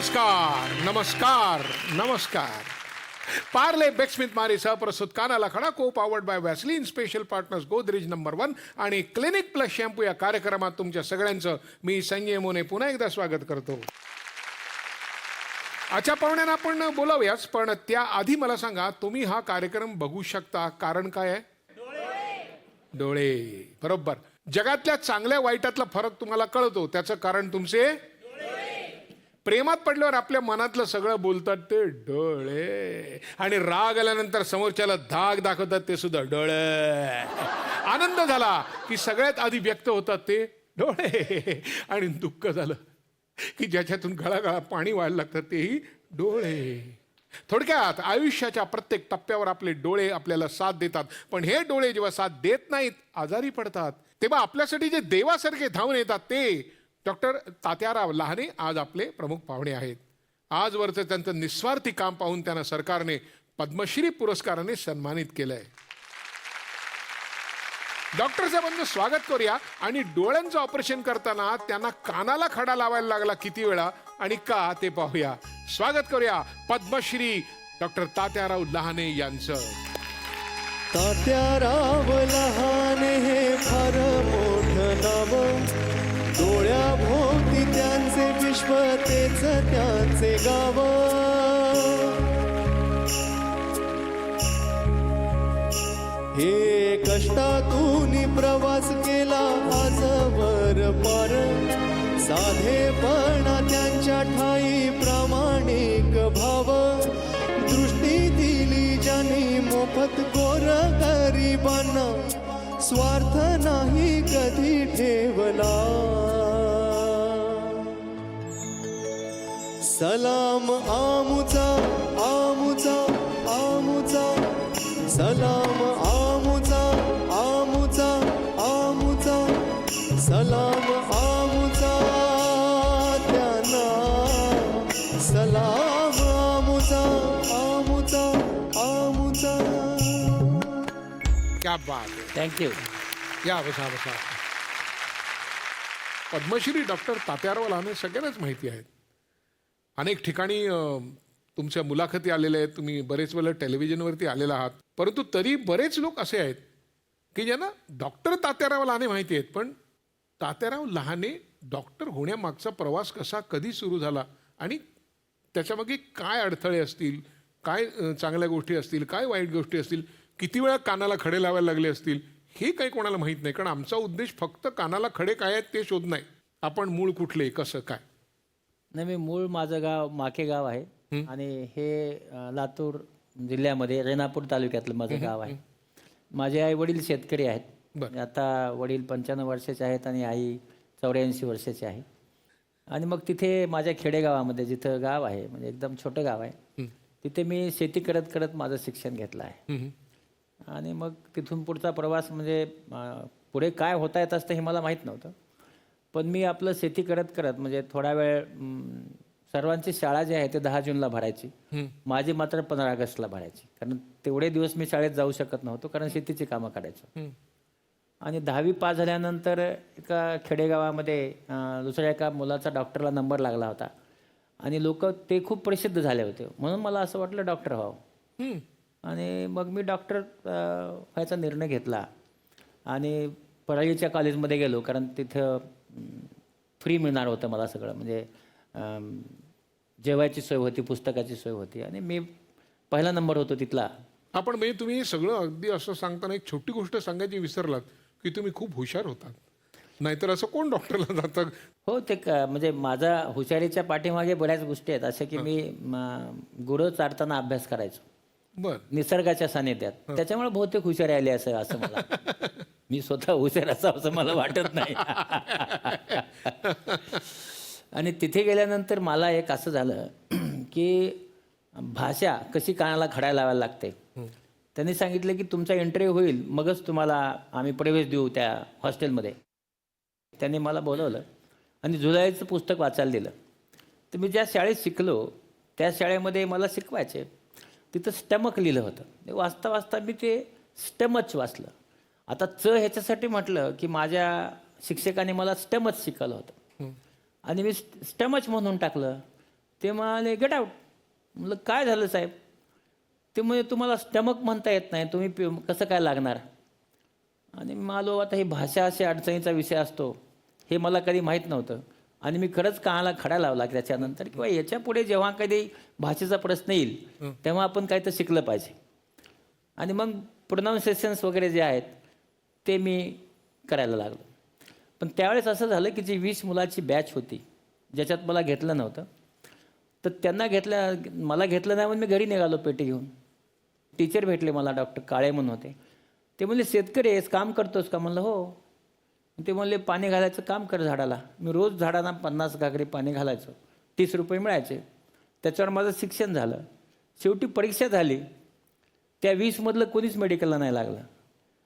नमस्कार नमस्कार नमस्कार. पार्ले बेक्समिथ मारी सहप्रस्तुत कानाला खडा को powered by Vaseline special partners Godrej number 1 आणि क्लिनिक प्लस शॅम्पू या कार्यक्रमात तुमच्या सगळ्यांचं मी संजय मोने पुन्हा एकदा स्वागत करतो. आजच्या पाहुण्यांना आपण बोलावूयाच, पण त्याआधी मला सांगा, तुम्ही हा कार्यक्रम बघू शकता कारण काय आहे? डोळे. बरोबर. जगातल्या चांगल्या वाईटातला फरक तुम्हाला कळतो, त्याचं कारण तुमचे प्रेमात पडल्यावर आपल्या मनातलं सगळं बोलतात ते डोळे, आणि राग आल्यानंतर समोरच्याला धाक दाखवतात ते सुद्धा डोळे. आनंद झाला की सगळ्यात आधी व्यक्त होतात ते डोळे, आणि दुःख झालं की ज्याच्यातून गळागळा पाणी व्हायला लागतं तेही डोळे. थोडक्यात आयुष्याच्या प्रत्येक टप्प्यावर आपले डोळे आपल्याला साथ देतात, पण हे डोळे जेव्हा साथ देत नाहीत, आजारी पडतात, तेव्हा आपल्यासाठी जे देवासारखे धावून येतात ते डॉक्टर तात्याराव लहाने आज आपले प्रमुख पाहुणे आहेत. आजवरचं त्यांचं निस्वार्थी काम पाहून त्यांना सरकारने पद्मश्री पुरस्काराने सन्मानित केलंय. डॉक्टर साहेबांचं स्वागत करूया. आणि डोळ्यांचं ऑपरेशन करताना त्यांना कानाला खडा लावायला लागला किती वेळा आणि का ते पाहूया. स्वागत करूया पद्मश्री डॉक्टर तात्याराव लहाने यांचं. तात्याराव लहाने हे फार मोठं नाव, डोळ्याभोवती त्यांचे विश्व तेच त्यांचे गाव. हे कष्टातून प्रवास केला आजवर पार, साधेपणा त्यांच्या ठाई प्रामाणिक भाव. दृष्टी दिली ज्यांनी मोफत गोर गरिबांना, स्वार्थ नाही कधी ठेवला. सलाम आमुचा आमुचा आमुचा, सलाम आमुचा आमुचा आमुचा, सलाम आमुचा त्यांना, सलाम आमुचा आमुचा आमुचा. क्या बात आहे. थँक्यू. या बसा बसा. पद्मश्री डॉक्टर तात्याराव लहाने सगळ्यांनाच माहिती आहेत. अनेक ठिकाणी तुमच्या मुलाखती आलेल्या आहेत, तुम्ही बरेच वेळेला टेलिव्हिजनवरती आलेला आहात, परंतु तरी बरेच लोक असे आहेत की ज्यांना डॉक्टर तात्याराव लहाने माहिती आहेत, पण तात्याराव लहाने डॉक्टर होण्यामागचा प्रवास कसा कधी सुरू झाला आणि त्याच्यामागे काय अडथळे असतील, काय चांगल्या गोष्टी असतील, काय वाईट गोष्टी असतील, किती वेळा कानाला खडे लावायला लागले असतील, हे काही कोणाला माहीत नाही. कारण आमचा उद्देश फक्त कानाला खडे काय आहेत ते शोध नाही, आपण मूळ कुठले, कसं काय. नाही, मी मूळ माझं गाव माके गाव आहे आणि हे लातूर जिल्ह्यामध्ये रेणापूर तालुक्यातलं माझं गाव आहे. माझे आई वडील शेतकरी आहेत. आता वडील 95 वर्षाचे आहेत आणि आई 84 वर्षाची आहे. आणि मग तिथे माझ्या खेडेगावामध्ये, जिथं गाव आहे म्हणजे एकदम छोटं गाव आहे, तिथे मी शेती करत करत माझं शिक्षण घेतलं आहे. आणि मग तिथून पुढचा प्रवास म्हणजे पुढे काय होता येत असतं हे मला माहीत नव्हतं, पण मी आपलं शेती करत करत म्हणजे थोडा वेळ सर्वांची शाळा जी आहे ते 10 जूनला भरायची, माझी मात्र 15 ऑगस्टला भरायची, कारण तेवढे दिवस मी शाळेत जाऊ शकत नव्हतो कारण शेतीची कामं करायचो. आणि 10वी पास झाल्यानंतर एका खेडेगावामध्ये दुसऱ्या एका मुलाचा डॉक्टरला नंबर लागला होता आणि लोक ते खूप प्रसिद्ध झाले होते, म्हणून मला असं वाटलं डॉक्टर व्हावं. आणि मग मी डॉक्टर व्हायचा निर्णय घेतला आणि परळीच्या कॉलेजमध्ये गेलो, कारण तिथं फ्री मिळणार होतं मला सगळं, म्हणजे जेवायची सोय होती, पुस्तकाची सोय होती, आणि मी पहिला नंबर होतो तिथला. आपण म्हणजे तुम्ही सगळं अगदी असं सांगताना एक छोटी गोष्ट सांगायची विसरलात की तुम्ही खूप हुशार होतात, नाहीतर असं कोण डॉक्टरला जातं. हो, ते म्हणजे माझा हुशारीच्या पाठीमागे बऱ्याच गोष्टी आहेत अशा की मी गुरं चारताना अभ्यास करायचो निसर्गाच्या सानिध्यात, त्याच्यामुळे बहुतेक हुशारी आली असं मला. मी स्वतः हुशार असावं असं मला वाटत नाही. आणि तिथे गेल्यानंतर मला एक असं झालं की भाषा कशी कानाला खडा लावायला लागते. त्यांनी सांगितलं की तुमचा इंटरव्ह्यू होईल मगच तुम्हाला आम्ही प्रवेश देऊ त्या हॉस्टेलमध्ये. त्यांनी मला बोलवलं आणि जुलाईचं पुस्तक वाचायला दिलं. तर मी ज्या शाळेत शिकलो त्या शाळेमध्ये मला शिकवायचे, तिथं स्टमक लिहिलं होतं. वाचता वाचता मी ते स्टमच वाचलं. आता ह्याच्यासाठी म्हटलं की माझ्या शिक्षकाने मला स्टमच शिकवलं होतं आणि मी स्टमच म्हणून टाकलं. ते म्हणाले गेट आउट. म्हणलं काय झालं साहेब? ते म्हणजे तुम्हाला स्टमक म्हणता येत नाही, तुम्ही कसं काय लागणार? आणि मालो आता ही भाषा अशी अडचणीचा विषय असतो हे मला कधी माहीत नव्हतं. आणि मी खरंच कानाला खडा लावला की त्याच्यानंतर किंवा याच्या पुढे जेव्हा कधी भाषेचा प्रश्न येईल तेव्हा आपण काही तर शिकलं पाहिजे. आणि मग प्रोनाऊन्सिएशन्स वगैरे जे आहेत ते मी करायला लागलो. पण त्यावेळेस असं झालं की जी 20 मुलाची बॅच होती ज्याच्यात मला घेतलं नव्हतं, तर त्यांना मला घेतलं नाही म्हणून मी घरी निघालो पेटी घेऊन. टीचर भेटले मला, डॉक्टर काळे म्हणून होते. ते म्हणले शेतकरी आहेस, काम करतोस का? म्हणलं हो. ते म्हणले पाणी घालायचं काम कर झाडाला. मी रोज झाडांना 50 घागरी पाणी घालायचो, 30 रुपये मिळायचे. त्याच्यावर माझं शिक्षण झालं. शेवटी परीक्षा झाली. त्या 20मधलं कोणीच मेडिकलला नाही लागलं,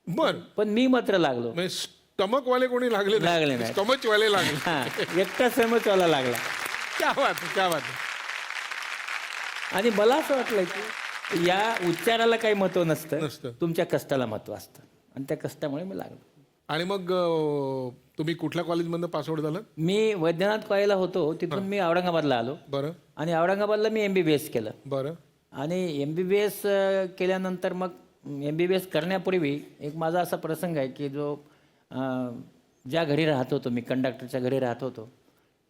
बर. पण मी मात्र लागलो. स्टमकवाले कोणी लागले लागले नाही. स्टमचवाले लागले. हां, एकटा समजवायला लागला. क्या बात आहे, क्या बात आहे. आणि मला असं वाटलं की या उच्चाराला काही महत्त्व नसतं. नसतं, तुमच्या कष्टाला महत्त्व असतं. आणि त्या कष्टामुळे मी लागलो. आणि मग तुम्ही कुठल्या कॉलेजमधनं पासआउट झालं? मी वैद्यनाथ कॉलेजला होतो, तिथून मी औरंगाबादला आलो. बरं आणि औरंगाबादला मी MBBS केलं. बरं. आणि MBBS केल्यानंतर मग MBBS करण्यापूर्वी एक माझा असा प्रसंग आहे की जो ज्या घरी राहत होतो मी, कंडक्टरच्या घरी राहत होतो,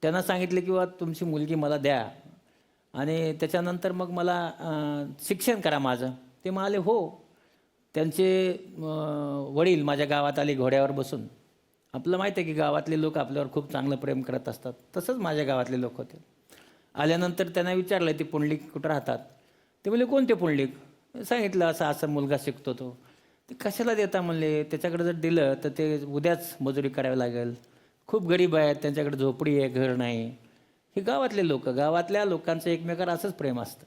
त्यांना सांगितले की तुमची मुलगी मला द्या आणि त्याच्यानंतर मग मला शिक्षण करा माझं. ते म्हणाले हो. त्यांचे वडील माझ्या गावात आले घोड्यावर बसून. आपलं माहीत आहे की गावातले लोक आपल्यावर खूप चांगलं प्रेम करत असतात, तसंच माझ्या गावातले लोक होते. आल्यानंतर त्यांना विचारलं ते पुंडलिक कुठं राहतात? ते म्हणले कोणते पुंडलिक? सांगितलं असं असं मुलगा शिकतो तो. ते कशाला देता म्हणले, त्याच्याकडे जर दिलं तर ते उद्याच मजुरी करावी लागेल, खूप गरीब आहेत, त्यांच्याकडे झोपडी आहे, घर नाही. हे गावातले लोक, गावातल्या लोकांचं एकमेकावर असंच प्रेम असतं.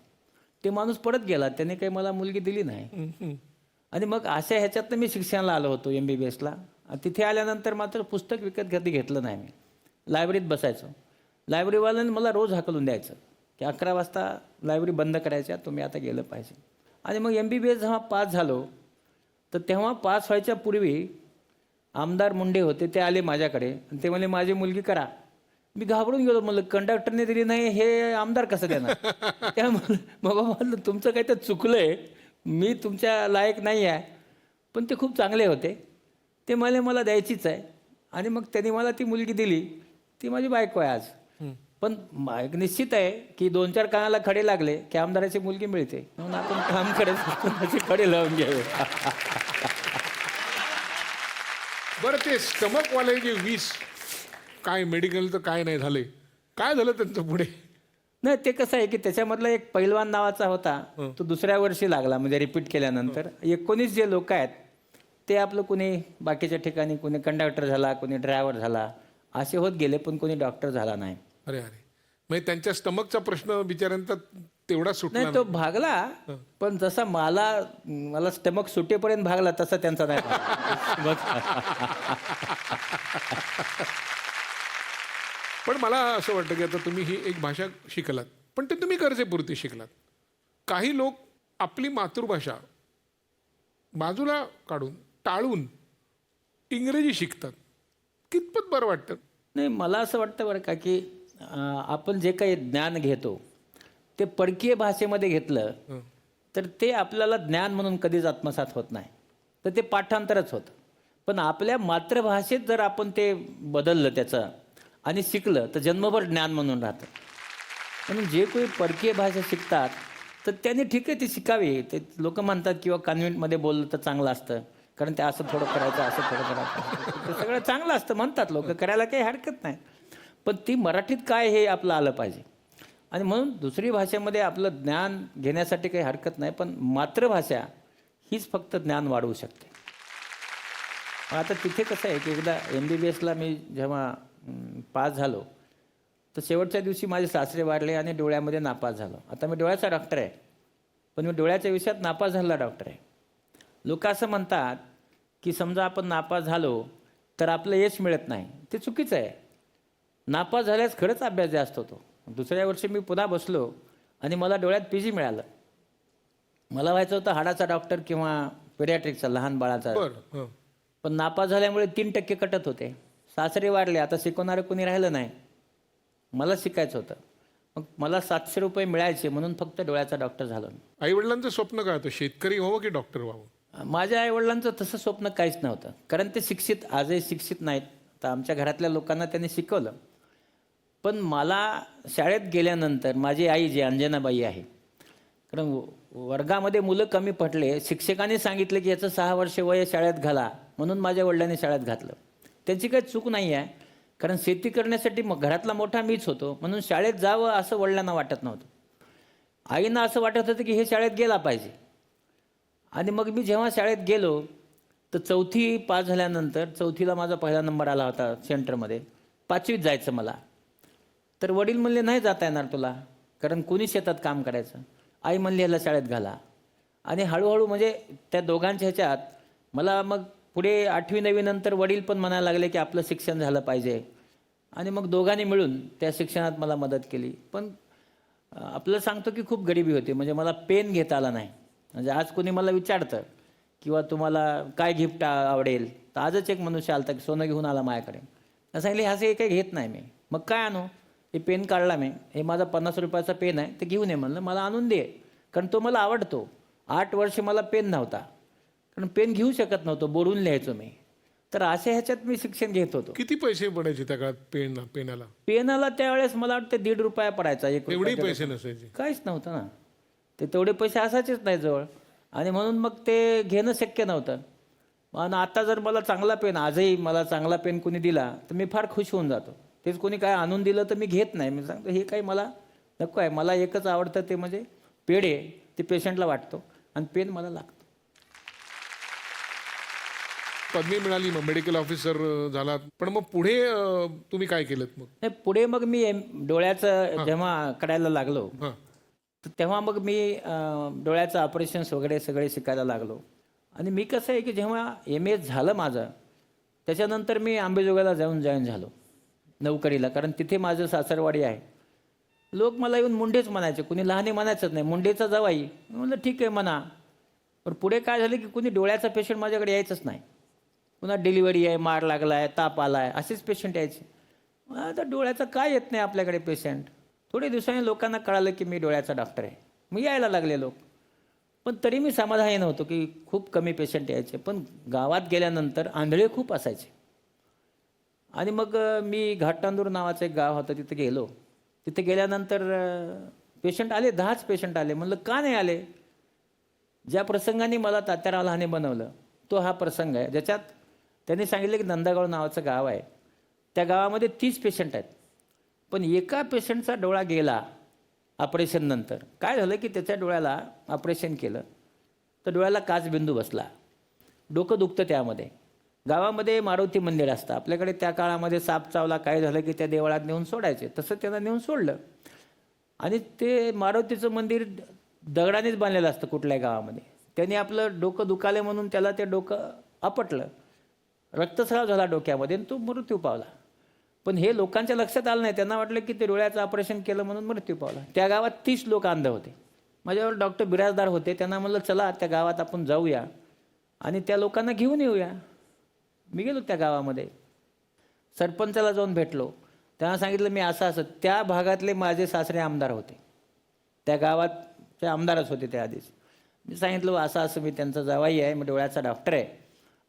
ते माणूस पडत गेला, त्याने काही मला मुलगी दिली नाही. आणि मग अशा ह्याच्यातनं मी शिक्षणाला आलो होतो MBBSला. तिथे आल्यानंतर मात्र पुस्तक विकत कधी घेतलं नाही. मी लायब्ररीत बसायचो. लायब्ररीवाल्याने मला रोज हाकलून द्यायचं की 11 वाजता लायब्ररी बंद करायच्या, तुम्ही आता गेलं पाहिजे. आणि मग MBBS जेव्हा पास झालो तर तेव्हा पास व्हायच्या पूर्वी आमदार मुंडे होते, ते आले माझ्याकडे आणि ते म्हणले माझी मुलगी करा. मी घाबरून गेलो. म्हणलं कंडक्टरने दिली नाही, हे आमदार कसं देणार? त्यामुळे बाबा म्हणलं तुमचं काही तर चुकलं आहे, मी तुमच्या लायक नाही आहे. पण ते खूप चांगले होते. ते मला द्यायचीच आहे. आणि मग त्यांनी मला ती मुलगी दिली. ती माझी बायको आहे आज. पण एक निश्चित आहे की 2-4 कानाला खडे लागले की आमदाराची मुलगी मिळते, म्हणून आपण काम करत खडे लावून घ्यावे. बरं, ते स्टमकवाले जे 20 काय मेडिकल तर काय नाही झाले, काय झालं त्यांचं पुढे? नाही, ते कसं आहे की त्याच्यामधला एक पैलवान नावाचा होता, तो दुसऱ्या वर्षी लागला म्हणजे रिपीट केल्यानंतर. 19 जे लोक आहेत ते आपलं कुणी बाकीच्या ठिकाणी कुणी कंडक्टर झाला, कुणी ड्रायव्हर झाला, असे होत गेले, पण कोणी डॉक्टर झाला नाही. अरे अरे, म्हणजे त्यांच्या स्टमकचा प्रश्न बिचाऱ्यांचा तेवढा सुटला नाही, तो भागला, पण जसा मला स्टमक सुटेपर्यंत भागला तसा त्यांचा नाही भागला. पण मला असं वाटतं की आता तुम्ही ही एक भाषा शिकलात, पण ते तुम्ही गरजेपुरती शिकलात. काही लोक आपली मातृभाषा बाजूला काढून टाळून इंग्रजी शिकतात. कितपत बरं वाटतं? नाही, मला असं वाटतं बरं का की आपण जे काही ज्ञान घेतो ते परकीय भाषेमध्ये घेतलं तर ते आपल्याला ज्ञान म्हणून कधीच आत्मसात होत नाही, तर ते पाठांतरच होतं. पण आपल्या मातृभाषेत जर आपण ते बदललं त्याचं आणि शिकलं तर जन्मभर ज्ञान म्हणून राहतं. म्हणून जे कोणी परकीय भाषा शिकतात तर त्यांनी ठीक आहे ती शिकावी. ते लोक म्हणतात किंवा कॉन्व्हेंटमध्ये बोललं तर चांगलं असतं, कारण ते असं थोडं करायचं, असं थोडं करायचं, ते सगळं चांगलं असतं म्हणतात लोक, करायला काही हरकत नाही. पण ती मराठीत काय हे आपलं आलं पाहिजे. आणि म्हणून दुसरी भाषेमध्ये आपलं ज्ञान घेण्यासाठी काही हरकत नाही, पण मातृभाषा हीच फक्त ज्ञान वाढवू शकते. आता तिथे कसं आहे की एकदा MBBSला मी जेव्हा पास झालो तर शेवटच्या दिवशी माझे सासरे वारले आणि डोळ्यामध्ये नापास झालो. आता मी डोळ्याचा डॉक्टर आहे, पण मी डोळ्याच्या विषयात नापास झालेला डॉक्टर आहे. लोक असं म्हणतात की समजा आपण नापास झालो तर आपलं यश मिळत नाही. ते चुकीचं आहे. नापास झाल्यास खरंच अभ्यास जास्त होतो. दुसऱ्या वर्षी मी पुन्हा बसलो आणि मला डोळ्यात PG मिळालं. मला व्हायचं होतं हाडाचा डॉक्टर किंवा पेडियाट्रिकचा, लहान बाळाचा. पण नापास झाल्यामुळे 3% कटत होते. सासरे वाढले, आता शिकवणारं कोणी राहिलं नाही. मला शिकायचं होतं. मग मला 700 रुपये मिळायचे म्हणून फक्त डोळ्याचा डॉक्टर झालो मी. आई वडिलांचं स्वप्न काय होतं, शेतकरी व्हावं की डॉक्टर व्हावं? माझ्या आईवडिलांचं तसं स्वप्न काहीच नव्हतं, कारण ते शिक्षित आजही शिक्षित नाहीत. तर आमच्या घरातल्या लोकांना त्यांनी शिकवलं. पण मला शाळेत गेल्यानंतर माझी आई जी अंजनाबाई आहे, कारण वर्गामध्ये मुलं कमी पडले, शिक्षकांनी सांगितलं की याचं 6 वर्ष वय शाळेत घाला, म्हणून माझ्या वडिलांनी शाळेत घातलं. त्यांची काही चूक नाही आहे, कारण शेती करण्यासाठी मग घरातला मोठा मीच होतो, म्हणून शाळेत जावं असं वडिलांना वाटत नव्हतं. आईंना असं वाटत होतं की हे शाळेत गेला पाहिजे. आणि मग मी जेव्हा शाळेत गेलो तर 4थी पास झाल्यानंतर 4थीला माझा पहिला नंबर आला होता सेंटरमध्ये. 5वीत जायचं मला. तर वडील म्हणले नाही जाता येणार तुला, कारण कोणी शेतात काम करायचं. आई म्हणली ह्याला शाळेत घाला. आणि हळूहळू म्हणजे त्या दोघांच्या ह्याच्यात मला मग पुढे 8वी 9वी नंतर वडील पण म्हणायला लागले की आपलं शिक्षण झालं पाहिजे. आणि मग दोघांनी मिळून त्या शिक्षणात मला मदत केली. पण आपलं सांगतो की खूप गरिबी होती, म्हणजे मला पेन घेता आला नाही. म्हणजे आज कोणी मला विचारतं किंवा तुम्हाला काय गिफ्ट आवडेल, तर आजच एक मनुष्य आला की सोनं घेऊन आला माझ्याकडे. सांगितले असं काही घेत नाही मी. मग काय आणू, हे पेन काढला मी, हे माझा 50 रुपयाचा पेन आहे, ते घेऊन ये म्हणलं. मला आणून दे, कारण तो मला आवडतो. 8 वर्ष मला पेन नव्हता, कारण पेन घेऊ शकत नव्हतो, बोडून लिहायचो मी. तर अशा ह्याच्यात मी शिक्षण घेत होतो. किती पैसे पडायचे त्या काळात पेनाला? पेनाला त्यावेळेस मला वाटतं 1.5 रुपया पडायचा. 1 एवढे रुपया पैसे नसायचे? काहीच नव्हतं ना, ते तेवढे पैसे असायचेच नाही जवळ. आणि म्हणून मग ते घेणं शक्य नव्हतं. आणि आता जर मला चांगला पेन, आजही मला चांगला पेन कोणी दिला तर मी फार खुश होऊन जातो. तेच कोणी काय आणून दिलं तर मी घेत नाही. मी सांगतो हे काही मला नको आहे. मला एकच आवडतं ते म्हणजे पेढे, ते पेशंटला वाटतो, आणि पेन मला लागतो. पदवी मिळाली, मग मेडिकल ऑफिसर झालात, पण मग पुढे तुम्ही काय केलं मग? नाही, पुढे मग मी डोळ्याचं जेव्हा करायला लागलो, हां. तर तेव्हा मग मी डोळ्याचं ऑपरेशन्स वगैरे सगळे शिकायला लागलो. आणि मी कसं आहे की जेव्हा MA झालं माझं, त्याच्यानंतर मी अंबेजोगाईला जाऊन जॉईन झालो नोकरीला, कारण तिथे माझं सासरवाडी आहे. लोक मला येऊन मुंडेच म्हणायचे, कुणी लहाने म्हणायचंच नाही, मुंडेचा जावाई. मी म्हणलं ठीक आहे म्हणा. पण पुढे काय झालं की कुणी डोळ्याचा पेशंट माझ्याकडे यायचंच नाही. पुन्हा डिलिव्हरी आहे, मार लागला आहे, ताप आला आहे, असेच पेशंट यायचे. आता डोळ्याचं काय येत नाही आपल्याकडे पेशंट. थोडे दिवसांनी लोकांना कळालं की मी डोळ्याचा डॉक्टर आहे. मग यायला लागले लोक. पण तरी मी समाधानी नव्हतो की खूप कमी पेशंट यायचे. पण गावात गेल्यानंतर आंधळे खूप असायचे. आणि मग मी घाटतांदूर नावाचं एक गाव होतं, तिथे गेलो. तिथे गेल्यानंतर पेशंट आले, 10च पेशंट आले. म्हणलं का नाही आले? ज्या प्रसंगाने मला तात्याराव लहाने बनवलं तो हा प्रसंग आहे, ज्याच्यात त्यांनी सांगितलं की नंदागाव नावाचं गाव आहे, त्या गावामध्ये 30 पेशंट आहेत. पण एका पेशंटचा डोळा गेला ऑपरेशननंतर. काय झालं की त्याच्या डोळ्याला ऑपरेशन केलं तर डोळ्याला काचबिंदू बसला, डोकं दुखतं. त्यामध्ये गावामध्ये मारुती मंदिर असतं आपल्याकडे. त्या काळामध्ये साप चावला, काय झालं की त्या देवळात नेऊन सोडायचे. तसं त्यांना नेऊन सोडलं. आणि ते मारुतीचं मंदिर दगडानेच बांधलेलं असतं कुठल्याही गावामध्ये. त्यांनी आपलं डोकं दुखाले म्हणून त्याला ते डोकं आपटलं, रक्तस्राव झाला डोक्यामध्ये, आणि तो मृत्यू पावला. पण हे लोकांच्या लक्षात आलं नाही. त्यांना वाटलं की ते डोळ्याचं ऑपरेशन केलं म्हणून मृत्यू पावला. त्या गावात 30 लोक अंध होते. माझ्यावर डॉक्टर बिराजदार होते. त्यांना म्हणलं चला त्या गावात आपण जाऊया आणि त्या लोकांना घेऊन येऊया. मी गेलो त्या गावामध्ये, सरपंचाला जाऊन भेटलो. त्यांना सांगितलं मी असं असं. त्या भागातले माझे सासरे आमदार होते, त्या गावात आमदारच होते त्या आधीच. मी सांगितलं असं असं मी त्यांचा जावाई आहे, मी डोळ्याचा डॉक्टर आहे,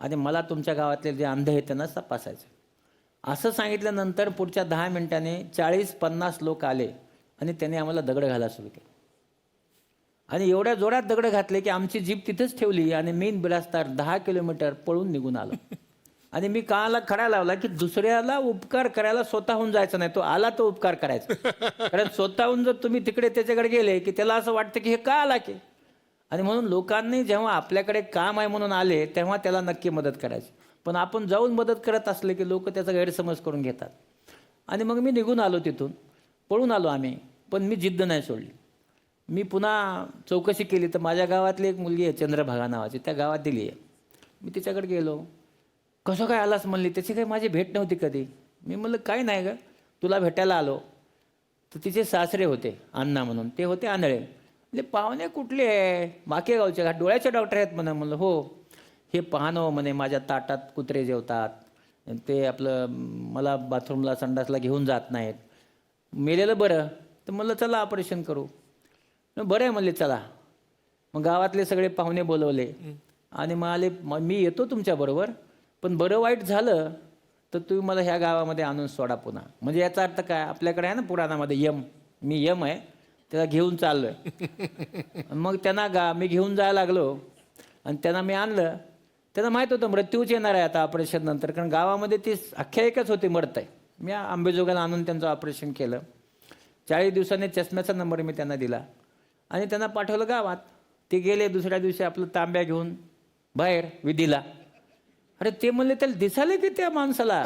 आणि मला तुमच्या गावातले जे अंध आहेत त्यांना तपासायचं. असं सांगितल्यानंतर पुढच्या 10 मिनिटांनी 40-50 लोक आले आणि त्यांनी आम्हाला दगड घालायला सुरू केलं. आणि एवढ्या जोरात दगड घातले की आमची जीप तिथेच ठेवली आणि मी बिराजदार 10 किलोमीटर पळून निघून आलो. आणि मी कानाला खडा लावला की दुसऱ्याला उपकार करायला स्वतःहून जायचं नाही, तो आला तो उपकार करायचा. कारण स्वतःहून जर तुम्ही तिकडे त्याच्याकडे गेले की त्याला असं वाटतं की हे का आला की. आणि म्हणून लोकांनी जेव्हा आपल्याकडे काम आहे म्हणून आले तेव्हा त्याला नक्की मदत करायची. पण आपण जाऊन मदत करत असले की लोक त्याचा गैरसमज करून घेतात. आणि मग मी निघून आलो तिथून, पळून आलो आम्ही. पण मी जिद्द नाही सोडली. मी पुन्हा चौकशी केली तर माझ्या गावातली एक मुलगी आहे चंद्रभागा नावाची, त्या गावात दिली आहे. मी तिच्याकडे गेलो. कसं काय आलास म्हणली, त्याची काही माझी भेट नव्हती कधी. मी म्हणलं काय नाही गं, तुला भेटायला आलो. तर तिचे सासरे होते अण्णा म्हणून, ते होते आंधळे. म्हणजे पाहुणे कुठले आहे, माकेगावचे का, डोळ्याचे डॉक्टर आहेत म्हणा. म्हणलं हो. हे पाहणं म्हणे माझ्या ताटात कुत्रे जेवतात, ते आपलं मला बाथरूमला संडासला घेऊन जात नाहीत. मेलेलं बरं. तर म्हणलं चला ऑपरेशन करू. बरं आहे म्हणले चला. मग गावातले सगळे पाहुणे बोलवले आणि म्हणाले मी येतो तुमच्याबरोबर, पण बरं वाईट झालं तर तुम्ही मला ह्या गावामध्ये आणून सोडा पुन्हा. म्हणजे याचा अर्थ काय, आपल्याकडे आहे ना पुराणामध्ये यम, मी यम आहे त्याला घेऊन चाललो आहे. मग त्यांना मी घेऊन जायला लागलो आणि त्यांना मी आणलं. त्यांना माहीत होतं मृत्यूच येणार आहे आता ऑपरेशन नंतर, कारण गावामध्ये ती आख्यायिकाच होती मरत आहे. मी अंबेजोगाईला आणून त्यांचं ऑपरेशन केलं. 40 दिवसांनी चष्म्याचा नंबर मी त्यांना दिला आणि त्यांना पाठवलं गावात. ते गेले दुसऱ्या दिवशी आपलं तांब्या घेऊन बाहेर विधीला. अरे ते म्हणले त्याला दिसाले की त्या माणसाला,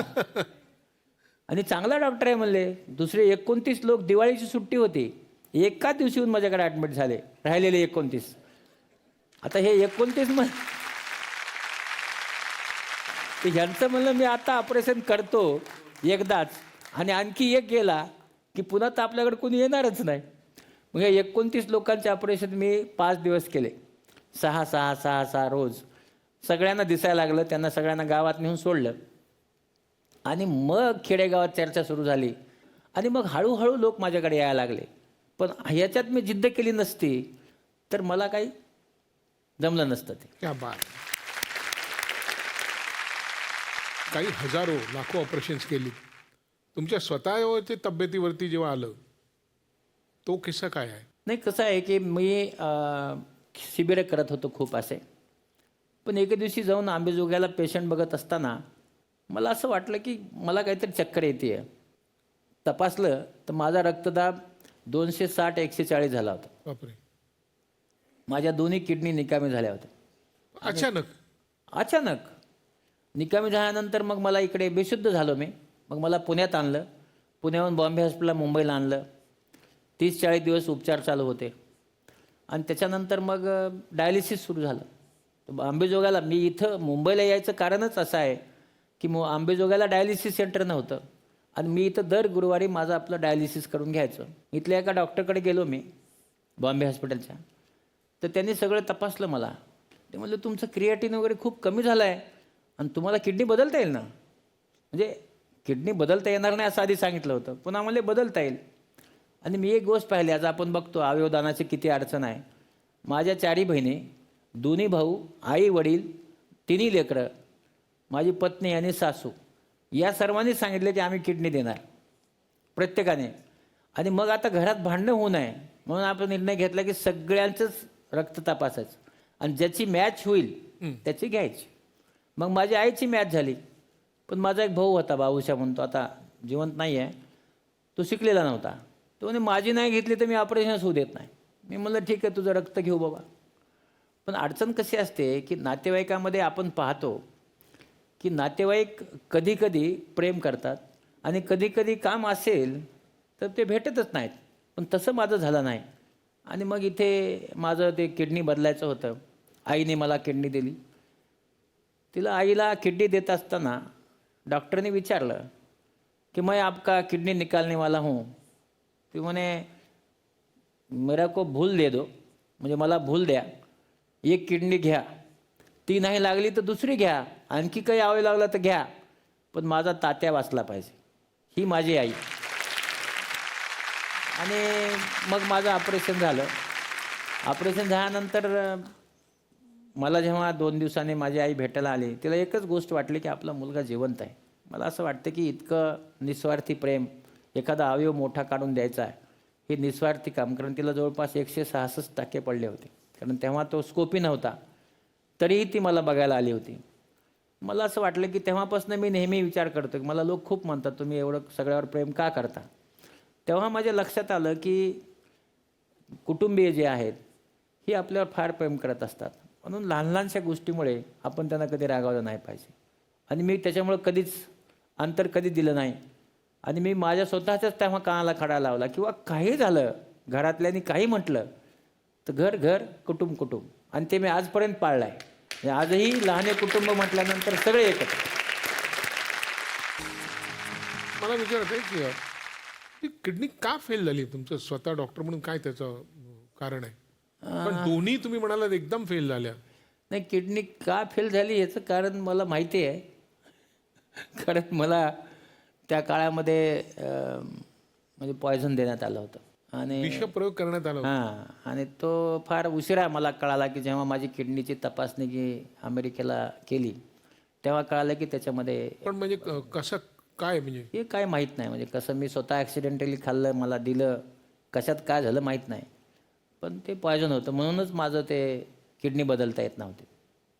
आणि चांगला डॉक्टर आहे म्हणले. दुसरे 29 लोक दिवाळीची सुट्टी होती, एकाच दिवशी येऊन माझ्याकडे ॲडमिट झाले, राहिलेले 29. आता हे 29 ते ह्यांचं म्हणलं मी आता ऑपरेशन करतो एकदाच, आणि आणखी एक गेला की पुन्हा तर आपल्याकडे कोणी येणारच नाही. मग हे 29 लोकांचे ऑपरेशन मी 5 दिवस केले, 6 रोज. सगळ्यांना दिसायला लागलं, त्यांना सगळ्यांना गावात नेऊन सोडलं आणि मग खेडेगावात चर्चा सुरू झाली आणि मग हळूहळू लोक माझ्याकडे यायला लागले. पण ह्याच्यात मी जिद्द केली नसती तर मला काही जमलं नसतं ते. क्या बात. काही हजारो लाखो ऑपरेशन्स केली. तुमच्या स्वतःच्या तब्येतीवरती जेव्हा आलं तो किस्सा काय आहे? नाही, कसं आहे की मी शिबिरं करत होतो खूप असे. पण एके दिवशी जाऊन आंबेजोगाईला पेशंट बघत असताना मला असं वाटलं की मला काहीतरी चक्कर येते. तपासलं तर माझा रक्तदाब 260/140 झाला होता. बापरे. माझ्या दोन्ही किडनी निकामी झाल्या होत्या अचानक. निकामी झाल्यानंतर मग मला इकडे बेशुद्ध झालो मी. मग मला पुण्यात आणलं, पुण्याहून बॉम्बे हॉस्पिटलला मुंबईला आणलं. 30-40 दिवस उपचार चालू होते आणि त्याच्यानंतर मग डायलिसिस सुरू झालं. आंबेजोगाईला मी इथं मुंबईला यायचं कारणच असं आहे की आंबेजोगाईला डायलिसिस सेंटर नव्हतं आणि मी इथं दर गुरुवारी माझं आपलं डायलिसिस करून घ्यायचं. इथल्या एका डॉक्टरकडे गेलो मी बॉम्बे हॉस्पिटलच्या. तर त्यांनी सगळं तपासलं मला. ते म्हणलं तुमचं क्रिएटिन वगैरे खूप कमी झालं आहे आणि तुम्हाला किडनी बदलता येईल ना. म्हणजे किडनी बदलता येणार नाही असं आधी सांगितलं होतं, पण आम्हाला बदलता येईल. आणि मी एक गोष्ट पाहिली, आज आपण बघतो अवयवदानाची किती अडचण आहे. माझ्या 4 बहिणी, 2 भाऊ, आई वडील, 3 लेकरं, माझी पत्नी आणि सासू, या सर्वांनी सांगितले की आम्ही किडनी देणार प्रत्येकाने. आणि मग आता घरात भांडणं होऊ नये म्हणून आपण निर्णय घेतला की सगळ्यांचंच रक्त तपासायचं आणि ज्याची मॅच होईल त्याची घ्यायची. मग माझ्या आईची मॅच झाली. पण माझा एक भाऊ होता बाबूशा म्हणतो, आता जिवंत नाही आहे, तो शिकलेला नव्हता. तो म्हणे माझी नाही घेतली तर मी ऑपरेशनच होऊ देत नाही. मी म्हणलं ठीक आहे तुझं रक्त घेऊ बाबा. पण अडचण कशी असते की नातेवाईकामध्ये आपण पाहतो की नातेवाईक कधी कधी प्रेम करतात आणि कधी कधी काम असेल तर ते भेटतच नाहीत. पण तसं माझं झालं नाही. आणि मग इथे माझं ते किडनी बदलायचं होतं. आईने मला किडनी दिली. आईला किडनी देत असताना डॉक्टरने विचारलं कि मैं आपका किडनी निकालने वाला हूँ. ती म्हणे मेरा को भूल दे दो, म्हणजे मला भूल द्या, एक किडनी घ्या, ती नाही लागली तर दुसरी घ्या, आणखी काही यावं लागलं तर घ्या, पण माझा तात्या वाचला पाहिजे. ही माझी आई. आणि मग माझं ऑपरेशन झालं. ऑपरेशन झाल्यानंतर मला जेव्हा 2 दिवसांनी माझी आई भेटायला आली, तिला एकच गोष्ट वाटली की आपला मुलगा जिवंत आहे. मला असं वाटतं की इतकं निस्वार्थी प्रेम, एखादा अवयव मोठा काढून द्यायचा आहे, हे निस्वार्थी काम. कारण तिला जवळपास 166 टाके पडले होते, कारण तेव्हा तो स्कोपी नव्हता. तरीही ती मला बघायला आली होती. मला असं वाटलं की तेव्हापासून मी नेहमी विचार करतो की मला लोक खूप म्हणतात तुम्ही एवढं सगळ्यावर प्रेम का करता. तेव्हा माझ्या लक्षात आलं की कुटुंबीय जे आहेत ही आपल्यावर फार प्रेम करत असतात. म्हणून लहान लहानशा गोष्टीमुळे आपण त्यांना कधी रागावलं नाही पाहिजे. आणि मी त्याच्यामुळं कधीच अंतर कधी दिलं नाही. आणि मी माझ्या स्वतःच्याच तेव्हा कानाला खडा लावला किंवा काही झालं, घरातल्यांनी काही म्हटलं तर घर घर, कुटुंब कुटुंब, आणि ते मी आजपर्यंत पाळलं आहे. आजही लहाने कुटुंब म्हटल्यानंतर सगळे एकत्र. मला विचारायचं आहे की किडनी का फेल झाली तुमचं स्वतः डॉक्टर म्हणून काय त्याचं कारण आहे? पण दोन्ही तुम्ही म्हणालात एकदम फेल झाल्या. नाही, किडनी का फेल झाली याचं कारण मला माहिती आहे. कारण मला त्या काळामध्ये म्हणजे पॉयझन देण्यात आलं होतं आणि विषप्रयोग करण्यात आला होता. हां, आणि तो फार उशिरा मला कळाला की जेव्हा माझी किडनीची तपासणी की अमेरिकेला केली तेव्हा कळालं की त्याच्यामध्ये पण म्हणजे कसं काय म्हणजे हे काय माहीत नाही, म्हणजे कसं मी स्वतः ॲक्सिडेंटली खाल्लं, मला दिलं, कशात काय झालं माहीत नाही, पण ते पॉयझन होतं म्हणूनच माझं ते किडनी बदलता येत नव्हते.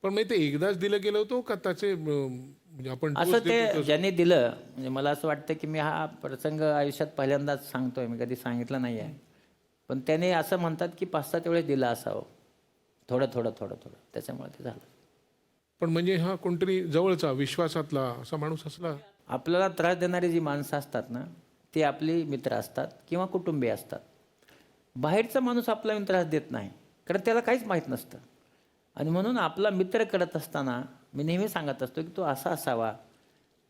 पण म्हणजे ते एकदाच दिलं गेलं होतं का त्याचे म्हणजे आपण असं dose ते देतो तसं? ज्यांनी दिलं, म्हणजे मला असं वाटतं की मी हा प्रसंग आयुष्यात पहिल्यांदाच सांगतोय, मी कधी सांगितलं नाही आहे, पण त्याने असं म्हणतात की 5-7 वेळेस दिलं असावं, थोडं थोडं थोडं थोडं, त्याच्यामुळे ते झालं. पण म्हणजे हा कोणतरी जवळचा विश्वासातला असा माणूस असला. आपल्याला त्रास देणारी जी माणसं असतात ना, ती आपली मित्र असतात किंवा कुटुंबीय असतात. बाहेरचा माणूस आपला त्रास देत नाही, कारण त्याला काहीच माहीत नसतं. आणि म्हणून आपला मित्र करत असताना मी नेहमी सांगत असतो की तो असा असावा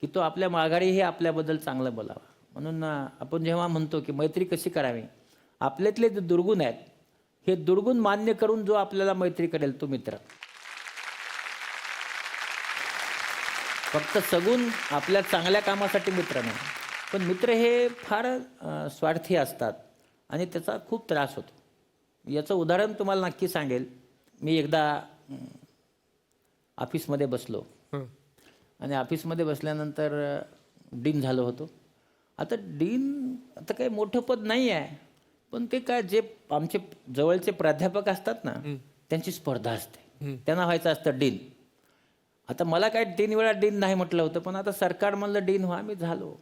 की तो आपल्या माघारीही आपल्याबद्दल चांगलं बोलावा. म्हणून आपण जेव्हा म्हणतो की मैत्री कशी करावी, आपल्यातले जे दुर्गुण आहेत, हे दुर्गुण मान्य करून जो आपल्याला मैत्री करेल तो मित्र. फक्त सगुण आपल्या चांगल्या कामासाठी मित्र नाही, पण मित्र हे फार स्वार्थी असतात आणि त्याचा खूप त्रास होतो. याचं उदाहरण तुम्हाला नक्की सांगेल. मी एकदा ऑफिसमध्ये बसलो हं. आणि ऑफिसमध्ये बसल्यानंतर डीन झालो होतो. आता डीन आता काही मोठं पद नाही आहे, पण ते काय जे आमचे जवळचे प्राध्यापक असतात ना, त्यांची स्पर्धा असते, त्यांना व्हायचं असतं डीन. आता मला काय 3 वेळा डीन नाही म्हटलं होतं, पण आता सरकार म्हणलं डीन व्हा, मी झालो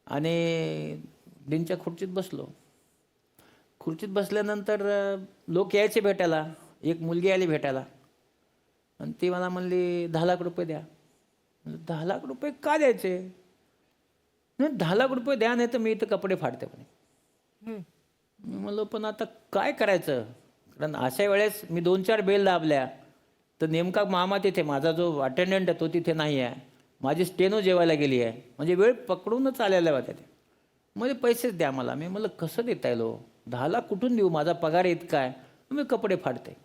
आणि डीनच्या खुर्चीत बसलो. खुर्चीत बसल्यानंतर लोक यायचे भेटायला. एक मुलगी आली भेटायला आणि ती मला म्हणली 10 लाख रुपये द्या. 10 लाख रुपये का द्यायचे? नाही, 10 लाख रुपये द्या, नाही तर मी इथं कपडे फाडते म्हणे. मी म्हणलो पण आता काय करायचं, कारण अशा वेळेस मी 2-4 बेल दाबल्या तर नेमका मामा तिथे, माझा जो अटेंडंट आहे तो तिथे नाही आहे, माझी स्टेनो जेवायला गेली आहे, म्हणजे वेळ पकडूनच आलेल्या होत्या ते. म्हणजे पैसेच द्या मला. मी म्हणलं कसं देता येईल, 10 लाख कुठून देऊ, माझा पगार इतका आहे, मी कपडे फाडते.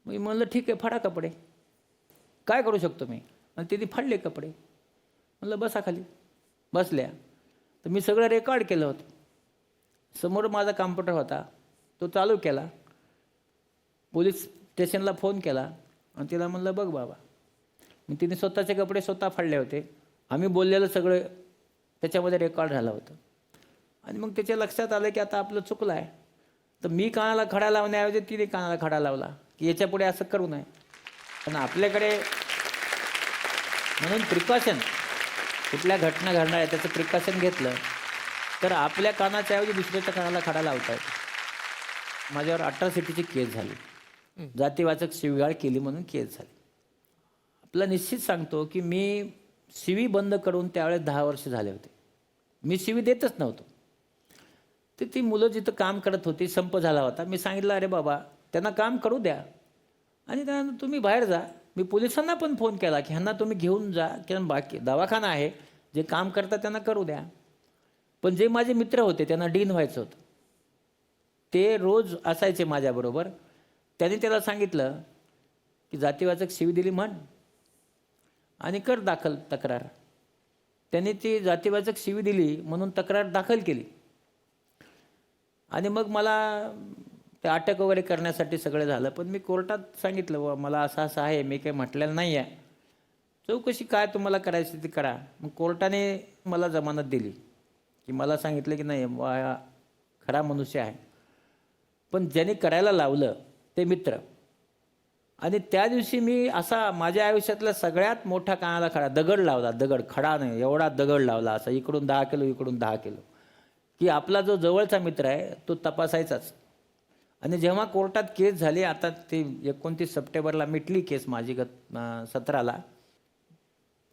मी म्हणलं ठीक आहे, फाडा कपडे, काय करू शकतो मी. आणि तिथे फाडले कपडे. म्हणलं बसा खाली. बसल्या तर मी सगळं रेकॉर्ड केलं होतं. समोर माझा कॉम्प्युटर होता, तो चालू केला. पोलीस स्टेशनला फोन केला आणि तिला म्हणलं बघ बाबा, मी तिने स्वतःचे कपडे स्वतः फाडले होते, आम्ही बोललेलं सगळं त्याच्यामध्ये रेकॉर्ड झालं होतं. आणि मग त्याच्या लक्षात आलं की आता आपलं चुकलं आहे. तर मी कानाला खडा लावण्याऐवजी तिने कानाला खडा लावला की याच्यापुढे असं करू नये. पण आपल्याकडे म्हणून प्रिकॉशन, कुठल्या घटना घडणार आहे त्याचं प्रिकॉशन घेतलं तर आपल्या कानाच्या ऐवजी दुसऱ्याच्या कानाला खडा लावता येतो. माझ्यावर अट्रॉसिटीची केस झाली, जातीवाचक शिवीगाळ केली म्हणून केस झाली. आपला निश्चित सांगतो की मी शिवी बंद करून त्यावेळेस 10 वर्ष झाले होते. मी शिवी देतच नव्हतो. तर ती मुलं जिथं काम करत होती, संप झाला होता, मी सांगितलं अरे बाबा त्यांना काम करू द्या आणि त्यांना तुम्ही बाहेर जा. मी पोलिसांना पण फोन केला की ह्यांना तुम्ही घेऊन जा, किंवा बाकी दवाखाना आहे, जे काम करतात त्यांना करू द्या. पण जे माझे मित्र होते त्यांना डीन व्हायचं होतं, ते रोज असायचे माझ्याबरोबर. त्यांनी त्याला सांगितलं की जातीवाचक शिवी दिली म्हण आणि कर दाखल तक्रार. त्यांनी ती जातीवाचक शिवी दिली म्हणून तक्रार दाखल केली आणि मग मला ते अटक वगैरे करण्यासाठी सगळं झालं. पण मी कोर्टात सांगितलं व मला असं असं आहे, मी काही म्हटलेलं नाही आहे, चौकशी काय तुम्हाला करायची ती करा. मग कोर्टाने मला जमानत दिली की मला सांगितलं की नाही हा खरा मनुष्य आहे. पण ज्याने करायला लावलं ते मित्र. आणि त्या दिवशी मी असा माझ्या आयुष्यातला सगळ्यात मोठा कानाला खडा, दगड लावला, दगड, खडा नाही, एवढा दगड लावला, असा इकडून 10 किलो इकडून 10 किलो, की आपला जो जवळचा मित्र आहे तो तपासायचाच. आणि जेव्हा कोर्टात केस झाली, आता ते 29 सप्टेंबरला मिटली केस माझी 17ला,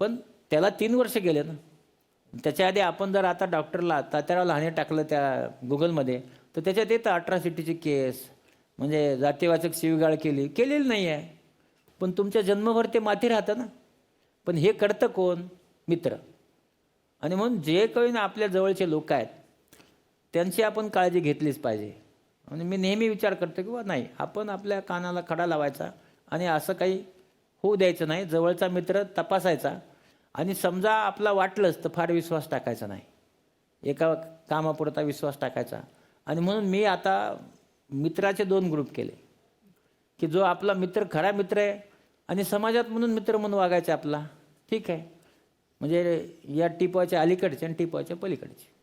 पण त्याला 3 वर्ष गेले ना. त्याच्या आधी आपण जर आता डॉक्टरला तात्याराव लहाने टाकलं त्या गुगलमध्ये तर त्याच्यात येतं अट्रॉसिटीची केस, म्हणजे जातीवाचक शिवीगाळ केलेली नाही आहे, पण तुमच्या जन्मभर ते माती राहतं ना. पण हे करतं कोण? मित्र. आणि म्हणून जे काही आपल्या जवळचे लोक आहेत त्यांची आपण काळजी घेतलीच पाहिजे. आणि मी नेहमी विचार करतो की नाही, आपण आपल्या कानाला खडा लावायचा आणि असं काही होऊ द्यायचं नाही. जवळचा मित्र तपासायचा आणि समजा आपला वाटलंच तर फार विश्वास टाकायचा नाही, एका कामापुरता विश्वास टाकायचा आणि म्हणून मी आता मित्राचे 2 ग्रुप केले, की जो आपला मित्र खरा मित्र आहे आणि समाजात म्हणून मित्र म्हणून वागायचे आपला, ठीक आहे, म्हणजे या टिपाच्या अलीकडचे आणि टिपाच्या पलीकडचे.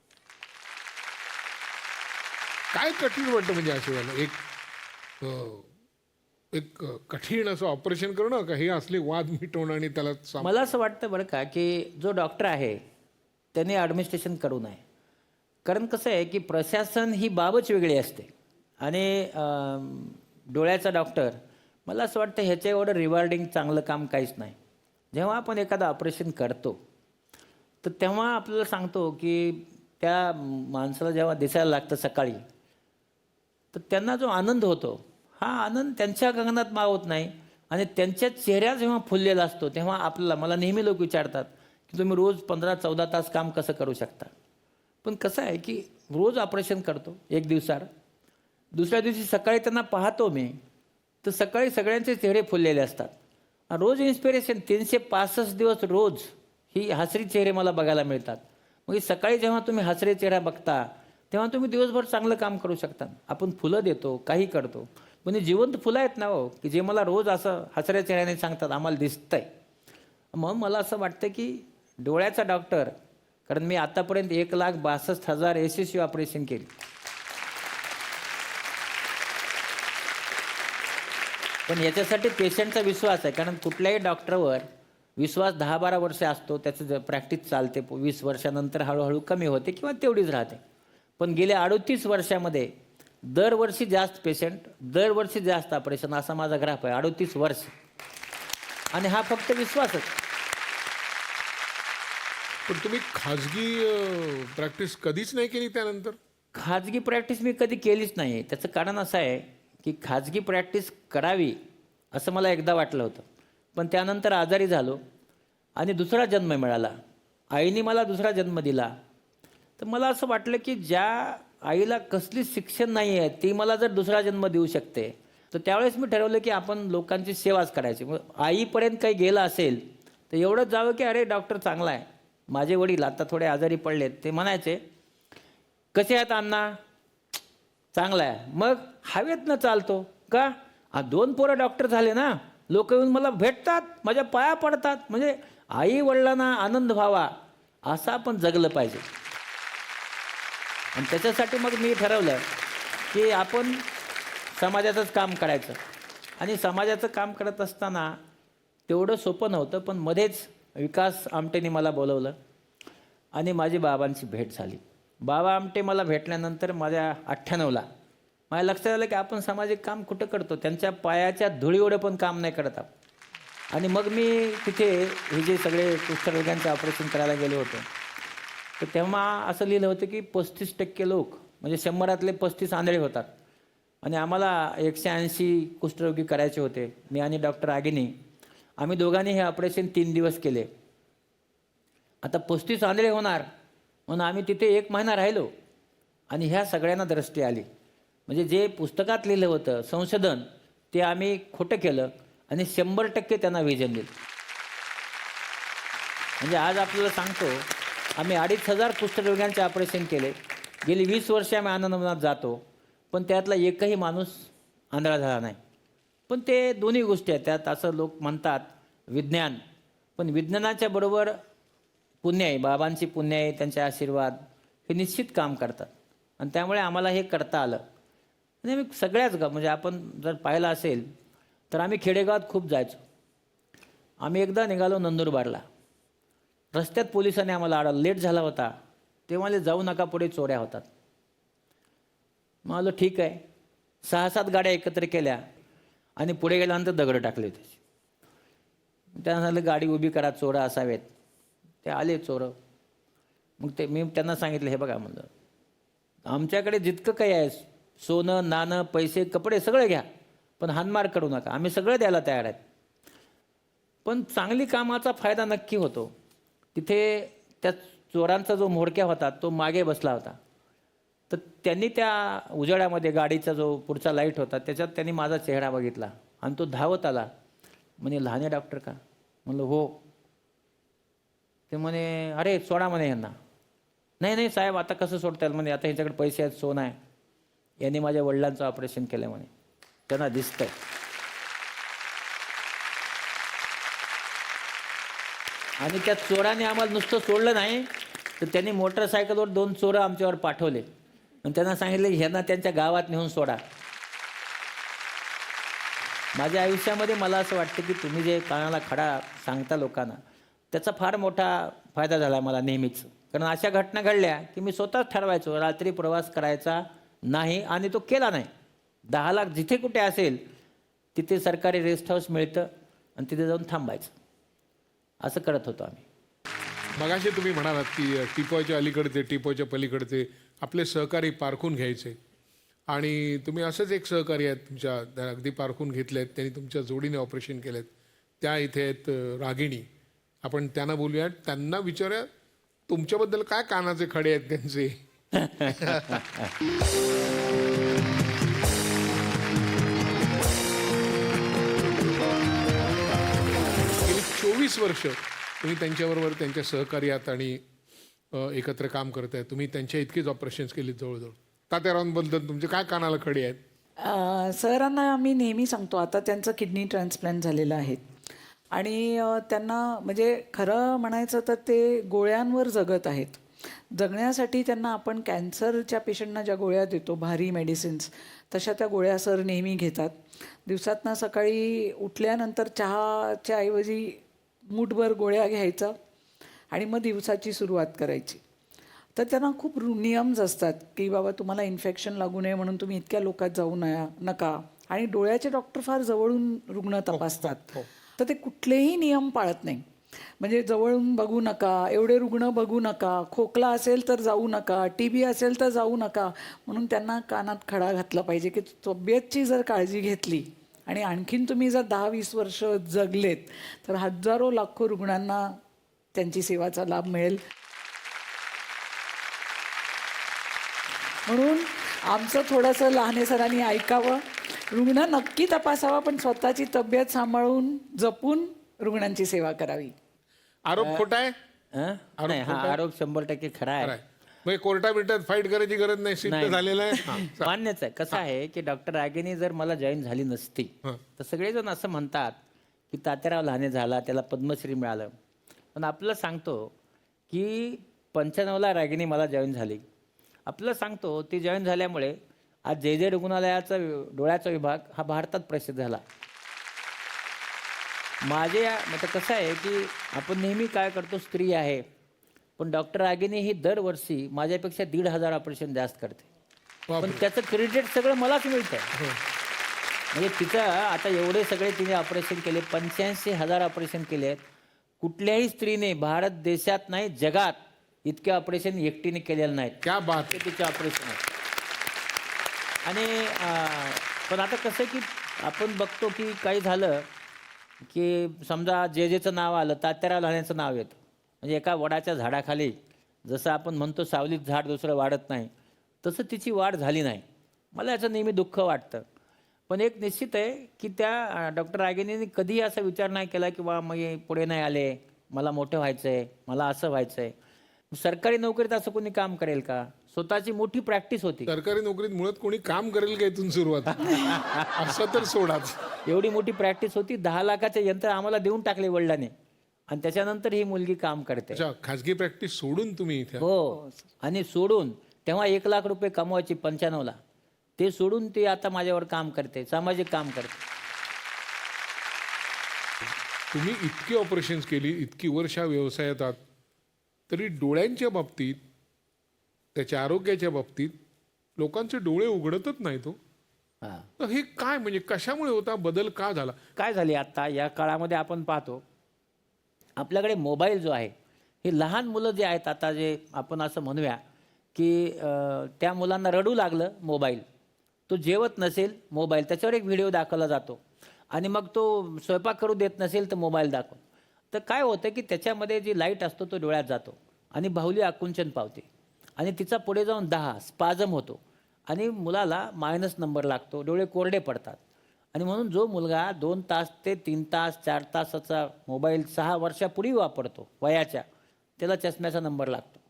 काय कठीण वाटतं म्हणजे असं झालं एक कठीण असं ऑपरेशन करणं का हे असले वाद मिटवणं आणि त्याला मला असं वाटतं बरं का, की जो डॉक्टर आहे त्याने ॲडमिनिस्ट्रेशन करू नये. कारण कसं आहे की प्रशासन ही बाबच वेगळी असते आणि डोळ्याचा डॉक्टर मला असं वाटतं ह्याच्या एवढं रिवॉर्डिंग चांगलं काम काहीच नाही. जेव्हा आपण एखादं ऑपरेशन करतो तर तेव्हा आपल्याला सांगतो की त्या माणसाला जेव्हा दिसायला लागतं सकाळी तर त्यांना जो आनंद होतो हा आनंद त्यांच्या गगनात मावत नाही. आणि त्यांच्या चेहऱ्या जेव्हा फुललेला असतो तेव्हा आपल्याला, मला नेहमी लोक विचारतात की तुम्ही रोज 15-14 तास काम कसं करू शकता. पण कसं आहे की रोज ऑपरेशन करतो एक दिवसाआड, दुसऱ्या दिवशी सकाळी त्यांना पाहतो मी तर सकाळी सगळ्यांचे चेहरे फुललेले असतात. रोज इन्स्पिरेशन 365 दिवस रोज ही हसरी चेहरे मला बघायला मिळतात. मग सकाळी जेव्हा तुम्ही हसरे चेहरा बघता तेव्हा तुम्ही दिवसभर चांगलं काम करू शकता. आपण फुलं देतो, काही करतो, पण जिवंत फुलं आहेत ना हो, की जे मला रोज असं हसऱ्या चेहऱ्याने सांगतात आम्हाला दिसतंय. मग मला असं वाटतं की डोळ्याचा डॉक्टर, कारण मी आतापर्यंत 1,62,000 यशस्वी ऑपरेशन केली. पण याच्यासाठी पेशंटचा विश्वास आहे, कारण कुठल्याही डॉक्टरवर विश्वास 10-12 वर्ष असतो, त्याचं प्रॅक्टिस चालते, 20 वर्षानंतर हळूहळू कमी होते किंवा तेवढीच राहते. पण गेल्या 38 वर्षामध्ये दरवर्षी जास्त पेशंट, दरवर्षी जास्त ऑपरेशन, असा माझा ग्राफ आहे 38 वर्ष. आणि हा फक्त विश्वासच. पण तुम्ही खाजगी प्रॅक्टिस कधीच नाही केली त्यानंतर? खाजगी प्रॅक्टिस मी कधी केलीच नाही. त्याचं कारण असं आहे की खाजगी प्रॅक्टिस करावी असं मला एकदा वाटलं होतं, पण त्यानंतर आजारी झालो आणि दुसरा जन्म मिळाला. आईने मला दुसरा जन्म दिला. तर मला असं वाटलं की ज्या आईला कसलीच शिक्षण नाही आहे ती मला जर दुसरा जन्म देऊ शकते, तर त्यावेळेस मी ठरवलं की आपण लोकांची सेवाच करायची. मग आईपर्यंत काही गेलं असेल तर एवढंच जावं की अरे डॉक्टर चांगला आहे. माझे वडील आता थोडे आजारी पडलेत, ते म्हणायचे कसे आहेत अण्णा? चांगला आहे. मग हवेतनं चालतो का? 2 पोरं डॉक्टर झाले ना, लोक येऊन मला भेटतात, माझ्या पाया पडतात. म्हणजे आई वडिलांना आनंद व्हावा असं आपण जगलं पाहिजे. आणि त्याच्यासाठी मग मी ठरवलं की आपण समाजाचंच काम करायचं. आणि समाजाचं काम करत असताना तेवढं सोपं नव्हतं, पण मध्येच विकास आमटेने मला बोलवलं आणि माझी बाबांची भेट झाली. बाबा आमटे मला भेटल्यानंतर माझ्या 98ला माझ्या लक्षात आलं की आपण सामाजिक काम कुठं करतो, त्यांच्या पायाच्या धुळीएवढं पण काम नाही करत आपण. आणि मग मी तिथे हे जे सगळे कुष्ठरोग्यांचं ऑपरेशन करायला गेलो होतो, तर तेव्हा असं लिहिलं होतं की 35% लोक, म्हणजे 100रातले 35 आंधळे होतात. आणि आम्हाला 180 कुष्ठरोगी करायचे होते. मी आणि डॉक्टर आगिनी, आम्ही दोघांनी हे ऑपरेशन 3 दिवस केले. आता 35 आंधळे होणार म्हणून आम्ही तिथे 1 महिना राहिलो आणि ह्या सगळ्यांना दृष्टी आली. म्हणजे जे पुस्तकात लिहिलं होतं संशोधन ते आम्ही खोटं केलं आणि 100% त्यांना विजन दिलं. म्हणजे आज आपल्याला सांगतो आम्ही 2,500 कुष्ठरोग्यांचे ऑपरेशन केले. गेली 20 वर्षे आम्ही आनंदवनात जातो, पण त्यातला एकही माणूस आंधळा झाला नाही. पण ते दोन्ही गोष्टी आहेत त्यात. असं लोक म्हणतात विज्ञान, पण विज्ञानाच्या बरोबर पुण्य आहे, बाबांची पुण्य आहे, त्यांचे आशीर्वाद हे निश्चित काम करतात. आणि त्यामुळे आम्हाला हे करता आलं. म्हणजे मी सगळ्याच म्हणजे आपण जर पाहिलं असेल तर आम्ही खेडेगावात खूप जायचो. आम्ही एकदा निघालो नंदुरबारला, रस्त्यात पोलिसांनी आम्हाला अडवलं, लेट झाला होता. ते म्हणाले जाऊ नका, पुढे चोऱ्या होतात. म्हणालो ठीक आहे. 6-7 गाड्या एकत्र केल्या आणि पुढे गेल्यानंतर दगड टाकले होते. त्यांना सांगितलं गाडी उभी करा, चोरं असावेत. ते आले चोरं. मग ते मी त्यांना सांगितलं हे बघा म्हणलं, आमच्याकडे जितकं काही आहे सोनं नाणं पैसे कपडे सगळं घ्या, पण हानमार करू नका, आम्ही सगळं द्यायला तयार आहेत. पण चांगली कामाचा फायदा नक्की होतो. तिथे त्या चोरांचा जो म्होरक्या होता तो मागे बसला होता. तर त्यांनी त्या उजेडामध्ये गाडीचा जो पुढचा लाईट होता त्याच्यात त्यांनी माझा चेहरा बघितला आणि तो धावत आला. म्हणे लहाने डॉक्टर का? म्हणलं हो. ते म्हणे अरे सोडा म्हणे यांना. नाही नाही साहेब, आता कसं सोडता येईल म्हणे, आता ह्याच्याकडे पैसे आहेत, सोनं आहे. यांनी माझ्या वडिलांचं ऑपरेशन केलं म्हणे, त्यांना दिसतंय. आणि त्या चोराने आम्हाला नुसतं सोडलं नाही, तर त्यांनी मोटरसायकलवर 2 चोरं आमच्यावर पाठवले आणि त्यांना सांगितलं ह्यांना त्यांच्या गावात नेऊन सोडा. माझ्या आयुष्यामध्ये मला असं वाटतं की तुम्ही जे कानाला खडा सांगता लोकांना, त्याचा फार मोठा फायदा झाला मला नेहमीच. कारण अशा घटना घडल्या की मी स्वतःच ठरवायचो रात्री प्रवास करायचा नाही, आणि तो केला नाही. 10 लाख जिथे कुठे असेल तिथे सरकारी रेस्ट हाऊस मिळतं आणि तिथे जाऊन थांबायचं, असं करत होतो आम्ही. मगाशी तुम्ही म्हणालात की टिपोच्या अलीकडचे टिपोच्या पलीकडचे आपले सहकारी पारखून घ्यायचे, आणि तुम्ही असंच एक सहकारी आहेत तुमच्या अगदी पारखून घेतले आहेत, त्यांनी तुमच्या जोडीने ऑपरेशन केलेत. त्या इथे आहेत रागिणी. आपण त्यांना बोलूयात, त्यांना विचारूया तुमच्याबद्दल काय कानाचे खडे आहेत त्यांचे. गेली 24 वर्ष तुम्ही त्यांच्याबरोबर त्यांच्या सहकारी आहात आणि एकत्र काम करताय. तुम्ही त्यांच्या इतकेच ऑपरेशन्स केलीत जवळजवळ. तात्यारावांबद्दल तुमचे काय कानाला खडे आहेत? सरांना आम्ही नेहमी सांगतो, आता त्यांचं किडनी ट्रान्सप्लांट झालेलं आहे आणि त्यांना म्हणजे खरं म्हणायचं तर ते गोळ्यांवर जगत आहेत. जगण्यासाठी त्यांना आपण कॅन्सरच्या पेशंटना ज्या गोळ्या देतो, भारी मेडिसिन्स, तशा त्या गोळ्या सर नेहमी घेतात. दिवसातनं सकाळी उठल्यानंतर चहाच्या ऐवजी मूठभर गोळ्या घ्यायचा आणि मग दिवसाची सुरुवात करायची. तर त्यांना खूप नियम्स असतात की बाबा तुम्हाला इन्फेक्शन लागू नये म्हणून तुम्ही इतक्या लोकात जाऊ नका. आणि डोळ्याचे डॉक्टर फार जवळून रुग्ण तपासतात, तर ते कुठलेही नियम पाळत नाही. म्हणजे जवळून बघू नका, एवढे रुग्ण बघू नका, खोकला असेल तर जाऊ नका, TB असेल तर जाऊ नका. म्हणून त्यांना कानात खडा घातला पाहिजे की तब्येतची जर काळजी घेतली आणि आणखीन तुम्ही जर 10-20 वर्ष जगलेत तर हजारो लाखो रुग्णांना त्यांची सेवाचा लाभ मिळेल. म्हणून आमचं थोडंसं लहाने सरांनी ऐकावं, रुग्ण नक्की तपासावा, पण स्वतःची तब्येत सांभाळून जपून रुग्णांची सेवा करावी. आरोप खोटा आहे? नाही, हा आरोप 100% खरा आहे. म्हणजे कोर्टाबिटात फाईट करायची गरज नाही, सिद्ध झालेलं आहे. मान्यच आहे. कसं आहे की डॉक्टर रागिनी जर मला जॉईन झाली नसती तर सगळेजण असं म्हणतात की तात्याराव लहाने झाला, त्याला पद्मश्री मिळालं. पण आपलं सांगतो की 95ला रागिनी मला जॉईन झाली. आपलं सांगतो ती जॉईन झाल्यामुळे आज जे रुग्णालयाचा डोळ्याचा विभाग हा भारतात प्रसिद्ध झाला. म्हणजे कसं आहे की आपण नेहमी काय करतो, स्त्री आहे, पण डॉक्टर रागिनी ही दरवर्षी माझ्यापेक्षा 1,500 ऑपरेशन जास्त करते, पण त्याचं क्रेडिट सगळं मलाच मिळतं. म्हणजे तिचं आता एवढे सगळे तिने ऑपरेशन केले, 85,000 ऑपरेशन केले आहेत. कुठल्याही स्त्रीने भारत देशात नाही जगात इतके ऑपरेशन एकटीने केलेलं नाहीत. क्या बात. तिचे ऑपरेशन आहे. आणि पण आता कसं की आपण बघतो की काही झालं की समजा जेचं नाव आलं, तात्याराव लहानेचं नाव येतं. म्हणजे एका वडाच्या झाडाखाली जसं आपण म्हणतो सावलीत झाड दुसरं वाढत नाही, तसं तिची वाढ झाली नाही. मला याचं नेहमी दुःख वाटतं. पण एक निश्चित आहे की त्या डॉक्टर रागिनीने कधीही असा विचार नाही केला की बा मी पुढे नाही आले, मला मोठं व्हायचं आहे, मला असं व्हायचं आहे. सरकारी नोकरीत असं कोणी काम करेल का? स्वतःची मोठी प्रॅक्टिस होती. सरकारी नोकरीत मुळात कोणी काम करेल का इथून सुरुवात? असं तर सोडाच. एवढी मोठी प्रॅक्टिस होती. 10 लाखाचे यंत्र आम्हाला देऊन टाकले वडिलांनी, आणि त्याच्यानंतर ही मुलगी काम करते. खाजगी प्रॅक्टिस सोडून तुम्ही इथे? हो, आणि सोडून तेव्हा 1 लाख रुपये कमवायची 95ला, ते सोडून ती आता माझ्यावर काम करते, सामाजिक काम करते. तुम्ही इतकी ऑपरेशन्स केली, इतकी वर्ष व्यवसायात आहात, तरी डोळ्यांच्या बाबतीत, त्याच्या आरोग्याच्या बाबतीत लोकांचे डोळे उघडतच नाही तो. तर हे काय, म्हणजे कशामुळे होता, बदल का झाला? काय झाले आता या काळामध्ये आपण पाहतो, आपल्याकडे मोबाईल जो आहे, हे लहान मुलं जे आहेत आता, जे आपण असं म्हणूया की त्या मुलांना रडू लागलं मोबाईल, तो जेवत नसेल मोबाईल, त्याच्यावर एक व्हिडिओ दाखवला जातो, आणि मग तो स्वयंपाक करू देत नसेल तर मोबाईल दाखव. तर काय होतं की त्याच्यामध्ये जी लाईट असतो तो डोळ्यात जातो आणि बाहुली आकुंचन पावते, आणि तिचा पुढे जाऊन 10 स्पाझम होतो, आणि मुलाला मायनस नंबर लागतो, डोळे कोरडे पडतात. आणि म्हणून जो मुलगा 2 तास ते 3 तास 4 तासाचा मोबाईल 6 वर्षापूर्वी वापरतो वयाच्या, त्याला चष्म्याचा नंबर लागतो.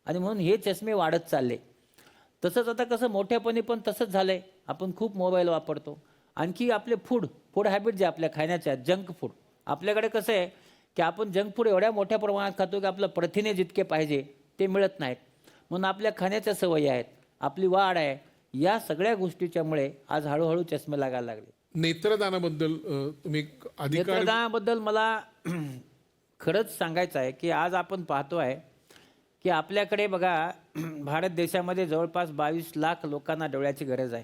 आणि म्हणून हे चष्मे वाढत चालले. तसंच आता कसं मोठ्यापणी पण तसंच झालं आहे. आपण खूप मोबाईल वापरतो. आणखी आपले फूड हॅबिट जे आपल्या खाण्याच्या आहेत, जंक फूड. आपल्याकडे कसं आहे की आपण जंक फूड एवढ्या मोठ्या प्रमाणात खातो की आपलं प्रथिने जितके पाहिजे ते मिळत नाहीत. म्हणून आपल्या खाण्याच्या सवयी आहेत, आपली वाढ आहे, या सगळ्या गोष्टीच्यामुळे आज हळूहळू चष्मे लागायला लागले. नेत्रदानाबद्दल तुम्ही अधिकार नेत्रदानाबद्दल मला खरंच सांगायचं आहे की आज आपण पाहतो आहे की आपल्याकडे बघा भारत देशामध्ये जवळपास 22 लाख लोकांना डोळ्याची गरज आहे.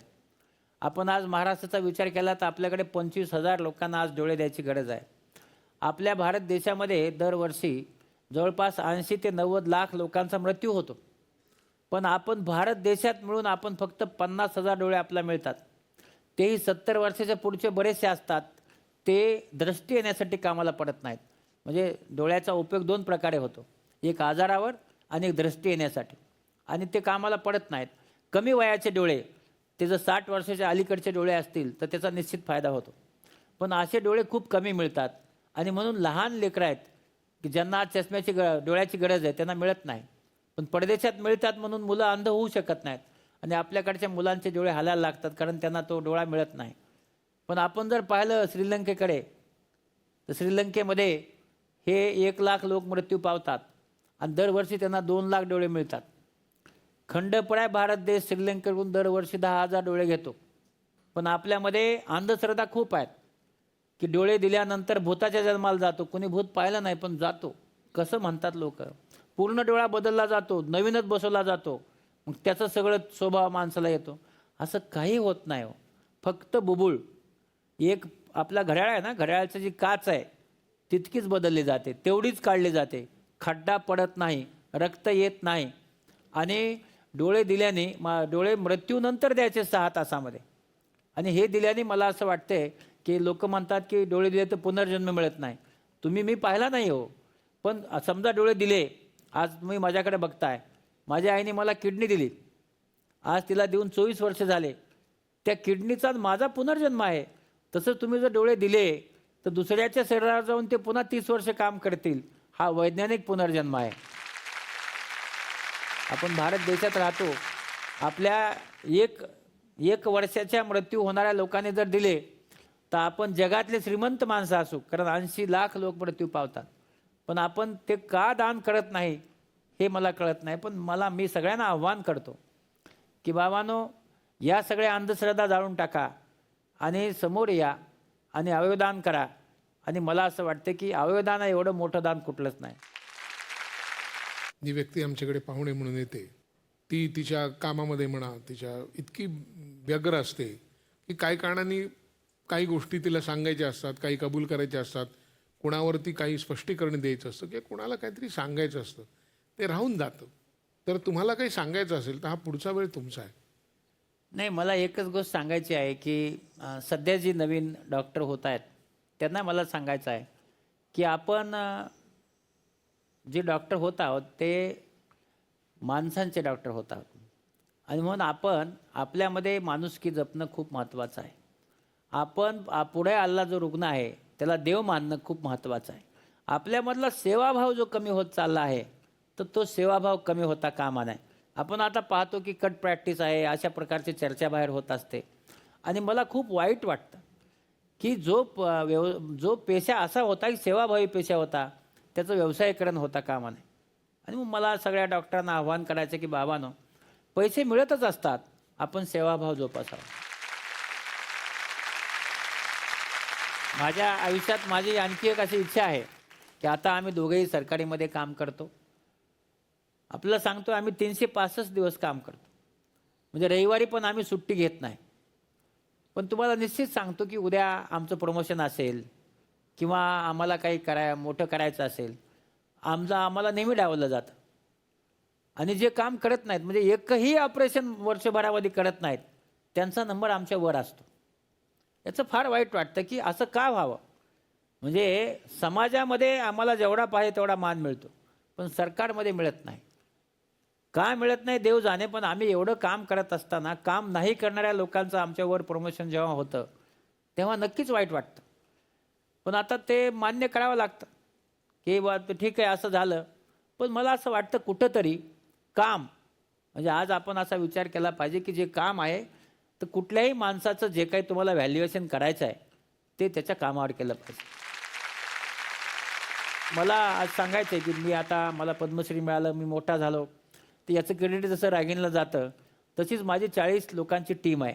आपण आज महाराष्ट्राचा विचार केला तर आपल्याकडे 25,000 लोकांना आज डोळे द्यायची गरज आहे. आपल्या भारत देशामध्ये दरवर्षी जवळपास 80 ते 90 लाख लोकांचा मृत्यू होतो. पण आपण भारत देशात मिळून आपण फक्त 50,000 डोळे आपल्याला मिळतात. तेही 70 वर्षाच्या पुढचे बरेचसे असतात, ते दृष्टी येण्यासाठी कामाला पडत नाहीत. म्हणजे डोळ्याचा उपयोग 2 प्रकारे होतो, एक आजारावर आणि एक दृष्टी येण्यासाठी, आणि ते कामाला पडत नाहीत. कमी वयाचे डोळे, ते जर 60 वर्षाच्या अलीकडचे डोळे असतील तर त्याचा निश्चित फायदा होतो. पण असे डोळे खूप कमी मिळतात आणि म्हणून लहान लेकरं आहेत की ज्यांना चष्म्याची डोळ्याची गरज आहे त्यांना मिळत नाही. पण परदेशात मिळतात म्हणून मुलं अंध होऊ शकत नाहीत आणि आपल्याकडच्या मुलांचे डोळे हालायला लागतात कारण त्यांना तो डोळा मिळत नाही. पण आपण जर पाहिलं श्रीलंकेकडे, तर श्रीलंकेमध्ये हे 1 लाख लोक मृत्यू पावतात आणि दरवर्षी त्यांना 2 लाख डोळे मिळतात. खंडपड्या भारत देश श्रीलंकेकडून दरवर्षी 10,000 डोळे घेतो. पण आपल्यामध्ये अंधश्रद्धा खूप आहेत की डोळे दिल्यानंतर भूताच्या जन्माला जातो. कोणी भूत पाहिलं नाही पण जातो. कसं म्हणतात लोक, पूर्ण डोळा बदलला जातो, नवीनच बसवला जातो, मग त्याचं सगळं स्वभाव माणसाला येतो. असं काही होत नाही हो. फक्त बुबुळ एक आपला घड्याळ आहे ना, घड्याळाची जी काच आहे तितकीच बदलली जाते, तेवढीच काढली जाते. खड्डा पडत नाही, रक्त येत नाही. आणि डोळे दिल्याने डोळे मृत्यूनंतर द्यायचे 6 तासामध्ये. आणि हे दिल्याने मला असं वाटतंय की लोक म्हणतात की डोळे दिले तर पुनर्जन्म मिळत नाही. मी पाहिला नाही हो, पण समजा डोळे दिले, आज तुम्ही माझ्याकडे बघताय, माझ्या आईने मला किडनी दिली, आज तिला देऊन 24 वर्ष झाले, त्या किडनीचा माझा पुनर्जन्म आहे. तसं तुम्ही जर डोळे दिले तर दुसऱ्याच्या शरीरावर जाऊन ते पुन्हा 30 वर्ष काम करतील. हा वैज्ञानिक पुनर्जन्म आहे. आपण भारत देशात राहतो, आपल्या एक वर्षाच्या मृत्यू होणाऱ्या लोकांनी जर दिले तर आपण जगातले श्रीमंत माणसं असू, कारण 80 लाख लोक मृत्यू पावतात. पण आपण ते का दान करत नाही हे मला कळत नाही. पण मी सगळ्यांना आव्हान करतो की बाबांनो, या सगळ्या अंधश्रद्धा जाळून टाका आणि समोर या आणि अवयवदान करा. आणि मला असं वाटतं की अवयवदान एवढं मोठं दान कुठलंच नाही. जी व्यक्ती आमच्याकडे पाहुणे म्हणून येते, ती तिच्या कामामध्ये म्हणा, तिच्या इतकी व्यग्र असते की काही कारणांनी काही गोष्टी तिला सांगायच्या असतात, काही कबूल करायच्या असतात, कुणावरती काही स्पष्टीकरण द्यायचं असतं किंवा कुणाला काहीतरी सांगायचं असतं, ते राहून जातं. तर तुम्हाला काही सांगायचं असेल तर हा पुढचा वेळ तुमचा आहे. नाही, मला एकच गोष्ट सांगायची आहे की सध्या जी नवीन डॉक्टर होत आहेत त्यांना मला सांगायचं आहे की आपण जे डॉक्टर होत आहोत ते माणसांचे डॉक्टर होत आहोत. आणि म्हणून आपण आपल्यामध्ये माणुसकी जपणं खूप महत्त्वाचं आहे. आपण पुढे आलेला जो रुग्ण आहे त्याला देव मानणं खूप महत्त्वाचं आहे. आपल्यामधला सेवाभाव जो कमी होत चालला आहे तर तो सेवाभाव कमी होता कामा नये. आपण आता पाहतो की कट प्रॅक्टिस आहे, अशा प्रकारची चर्चा बाहेर होत असते. आणि मला खूप वाईट वाटतं की जो पेशा असा होता की सेवाभावी पेशा होता, त्याचं व्यवसायीकरण होता कामा नये. आणि मग मला सगळ्या डॉक्टरांना आव्हान करायचं की बाबांनो, पैसे मिळतच असतात, आपण सेवाभाव जोपासावा. माझ्या आयुष्यात माझी आणखी एक अशी इच्छा आहे की आता आम्ही दोघेही सरकारीमध्ये काम करतो. आपल्याला सांगतो आम्ही 365 दिवस काम करतो, म्हणजे रविवारी पण आम्ही सुट्टी घेत नाही. पण तुम्हाला निश्चित सांगतो की उद्या आमचं प्रमोशन असेल किंवा आम्हाला काही मोठं करायचं असेल, आम्हाला नेहमी डावलं जातं. आणि जे काम करत नाहीत, म्हणजे एकही ऑपरेशन वर्षभरामध्ये करत नाहीत, त्यांचा नंबर आमच्या वर असतो. याचं फार वाईट वाटतं की असं का व्हावं. म्हणजे समाजामध्ये आम्हाला जेवढा पाहिजे तेवढा मान मिळतो, पण सरकारमध्ये मिळत नाही. का मिळत नाही देव जाणे. पण आम्ही एवढं काम करत असताना काम नाही करणाऱ्या लोकांचं आमच्यावर प्रमोशन जेव्हा होतं तेव्हा नक्कीच वाईट वाटतं. पण आता ते मान्य करावं लागतं की ठीक आहे असं झालं. पण मला असं वाटतं कुठंतरी काम म्हणजे आज आपण असा विचार केला पाहिजे की जे काम आहे तर कुठल्याही माणसाचं जे काही तुम्हाला व्हॅल्युएशन करायचं आहे ते त्याच्या कामावर केलं पाहिजे. मला आज सांगायचं आहे की मी आता मला पद्मश्री मिळालं, मी मोठा झालो, तर याचं क्रेडिट जसं रागिनला जातं तशीच माझी 40 लोकांची टीम आहे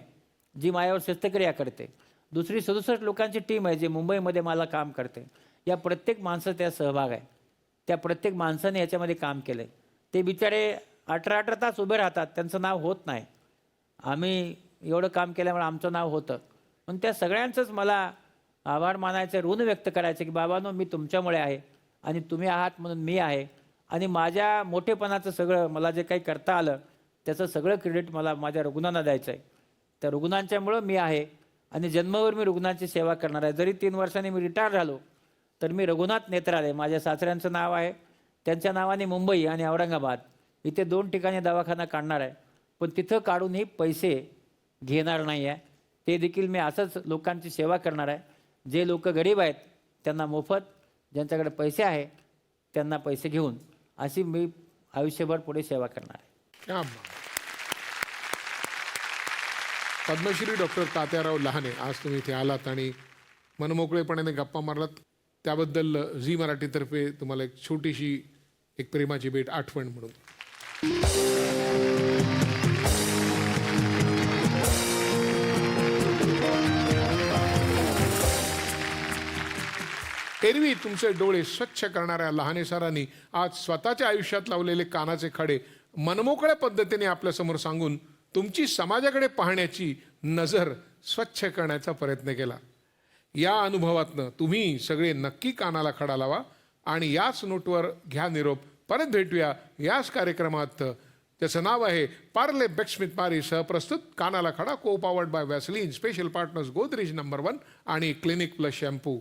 जी माझ्यावर शस्त्रक्रिया करते. दुसरी 67 लोकांची टीम आहे जे मुंबईमध्ये मला काम करते. या प्रत्येक माणसाचा त्या सहभाग आहे. त्या प्रत्येक माणसाने याच्यामध्ये काम केलं आहे. ते बिचारे 18 तास उभे राहतात, त्यांचं नाव होत नाही. आम्ही एवढं काम केल्यामुळे आमचं नाव होतं. पण त्या सगळ्यांचंच मला आभार मानायचं, ऋण व्यक्त करायचं की बाबांनो मी तुमच्यामुळे आहे आणि तुम्ही आहात म्हणून मी आहे. आणि माझ्या मोठेपणाचं सगळं मला जे काही करता आलं त्याचं सगळं क्रेडिट मला माझ्या रुग्णांना द्यायचं आहे. त्या रुग्णांच्यामुळं मी आहे आणि जन्मभर मी रुग्णांची सेवा करणार आहे. जरी 3 वर्षांनी मी रिटायर झालो तर मी रघुनाथ नेत्रालय, माझ्या सासऱ्यांचं नाव आहे, त्यांच्या नावाने मुंबई आणि औरंगाबाद इथे 2 ठिकाणी दवाखाना काढणार आहे. पण तिथं काढूनही पैसे घेणार नाही आहे. ते देखील मी असंच लोकांची सेवा करणार आहे. जे लोक गरीब आहेत त्यांना मोफत, ज्यांच्याकडे पैसे आहे त्यांना पैसे घेऊन, अशी मी आयुष्यभर पुढे सेवा करणार आहे. क्या बात. पद्मश्री डॉक्टर तात्याराव लहाने, आज तुम्ही इथे आलात आणि मनमोकळेपणाने गप्पा मारलात त्याबद्दल झी मराठीतर्फे तुम्हाला एक छोटीशी एक प्रेमाची भेट आठवण म्हणून. एरवी तुमचे डोळे स्वच्छ करणाऱ्या लहाने सरांनी आज स्वतःच्या आयुष्यात लावलेले कानाचे खडे मनमोकळ्या पद्धतीने आपल्यासमोर सांगून तुमची समाजाकडे पाहण्याची नजर स्वच्छ करण्याचा प्रयत्न केला. या अनुभवातनं तुम्ही सगळे नक्की कानाला खडा लावा आणि याच नोटवर घ्या निरोप. परत भेटूया याच कार्यक्रमात. त्याचं नाव आहे पार्ले बेक्समिथ पारी सहप्रस्तुत कानाला खडा, को powered by Vaseline, special partners Godrej number 1 आणि क्लिनिक प्लस शॅम्पू.